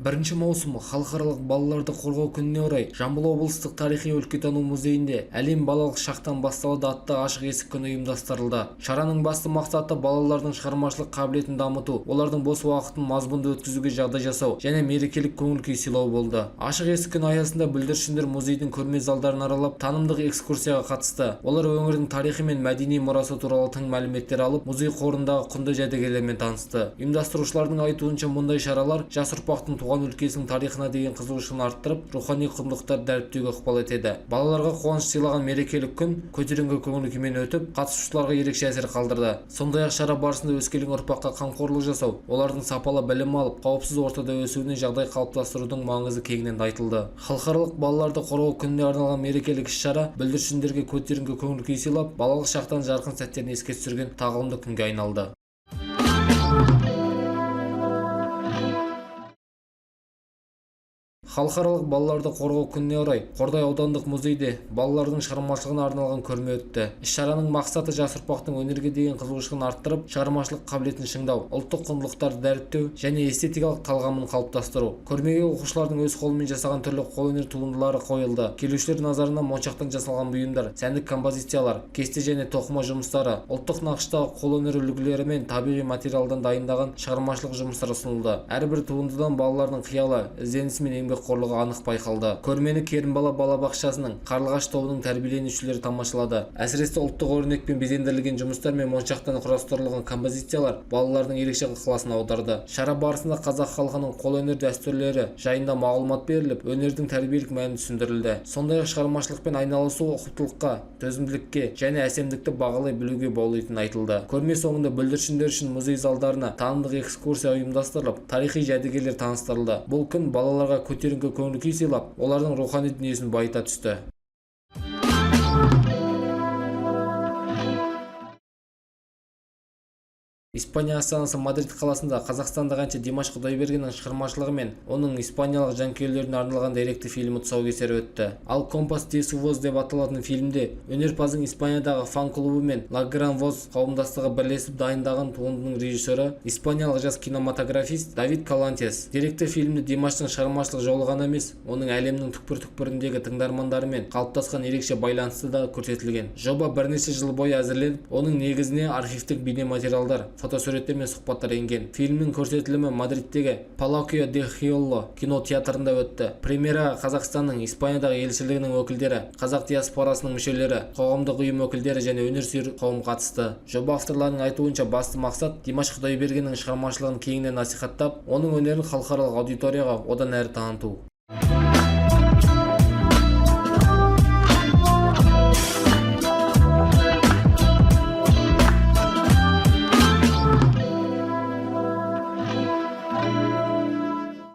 1 маусым халықаралық балаларды қорғау күніне орай Жамбыл облыстық тарихи-өлкетану музейінде «Әлем балалық шақтан басталды» атты ашық есік күні ұйымдастырылды. Шараның басты мақсаты балалардың шығармашылық қабілетін дамыту, олардың бос уақытын мазмұнды өткізуге жағдай жасау және мерекелік көңіл-күй сыйлау болды. Ашық есік күні аясында бүлдіршіндер музейдің көрме залдарын аралап, танымдық экскурсияға қатысты. Олар өңірдің тарихы мен мәдени мұрасы туралы тың мәліметтер алып, музей қорындағы құнды жәдігерлермен танысты. Ұйымдастырушылардың айтуынша, мұндай шаралар жас ұрпақтың туған өлкесінің тарихына деген қызығушылығын арттырып, рухани құндылықтарды дәріптеуге ықпал етеді. Балаларға қуаныш сыйлаған мерекелік күн көтеріңкі көңіл күймен өтіп, қатысушыларға ерекше әсер қалдырды. Сондай-ақ шара барысында өскелең ұрпаққа қамқорлық жасау, олардың сапалы білім алып, қауіпсіз ортада өсуіне жағдай қалыптастырудың маңызы кеңінен айтылды. Халықаралық балаларды қорғау күніне арналған мерекелік іс-шара бүлдіршіндерге көтеріңкі көңіл күй сыйлап, балалық шақтан жарқын сәттерін еске түсірген тағылымды күнге айналды. Халықаралық балаларды қорғау күніне орай Қордай аудандық музейде балалардың шығармашылығына арналған көрме өтті. Іс-шараның мақсаты жас ұрпақтың өнерге деген қызығушылығын арттырып, шығармашылық қабілетін шыңдау, ұлттық құндылықтарды дәріптеу және эстетикалық талғамын қалыптастыру. Көрмеге оқушылардың өз қолымен жасаған түрлі қолөнер туындылары қойылды. Келушілер назарына моншақтан жасалған бұйымдар, сәндік композициялар, кесте және тоқыма жұмыстары, ұлттық нақыштағы қолөнер үлгілері мен табиғи материалдан дайындаған шығармашылық жұмыстар ұсынылды. Әрбір туындыдан балалардың қиялы, ізденісі мен еңбек қорлығы анық байқалды. Көрмені Керімбала балабақшасының Қарлығаш тобының тәрбиеленушілері тамашалады. Әсіресе ұлттық өрнекпен безендірілген жұмыстар мен моншақтан құрастырылған композициялар балалардың ерекше ықыласын аударды. Шара барысында қазақ халқының қолөнер дәстүрлері жайында мағлұмат беріліп, өнердің тәрбиелік мәні түсіндірілді. Сондай-ақ шығармашылықпен айналысу ұқыптылыққа, төзімділікке және әсемдікті бағалай білуге баулитыны айтылды. Көрме соңында бүлдіршіндер үшін музей залдарына танымдық экскурсия ұйымдастырылып, тарихи жәдігерлер таныстырылды. Бұл күн балаларға көтеріңкі көңіл күй сыйлап, олардың рухани дүниесін байыта түсті. Испания астанасы Мадрид қаласында қазақстандық әнші Димаш Құдайбергеннің шығармашылығы мен оның испаниялық жанкүйерлеріне арналған деректі фильмі тұсаукесері өтті. Ал Компас де Сувоз деп аталатын фильмде өнерпаздың Испаниядағы фан-клубы мен Ла Гран Воз қауымдастығы бірлесіп дайындаған туындының режиссері испаниялық жас кинематографист Давид Калантес. Деректі фильмде Димаштың шығармашылық жолы ғана емес, оның әлемнің түкпір-түкпіріндегі тыңдармандарымен қалыптасқан ерекше байланысы да көрсетілген. Жоба бірнеше жыл бойы әзірленіп, оның негізіне архивтік бейнематериалдар, фотосуреттер мен сұхбаттар енген. Фильмнің көрсетілімі Мадридтегі Палаукио де Хиолло кинотеатрында өтті. Премьераға Қазақстанның Испаниядағы елшілігінің өкілдері, қазақ диаспорасының мүшелері, қоғамдық ұйым өкілдері және өнерсүйер қауым қатысты. Жоба авторларының айтуынша басты мақсат Димаш Құдайбергеннің шығармашылығын кеңінен насихаттап, оның өнерін халықаралық аудиторияға одан әрі таныту.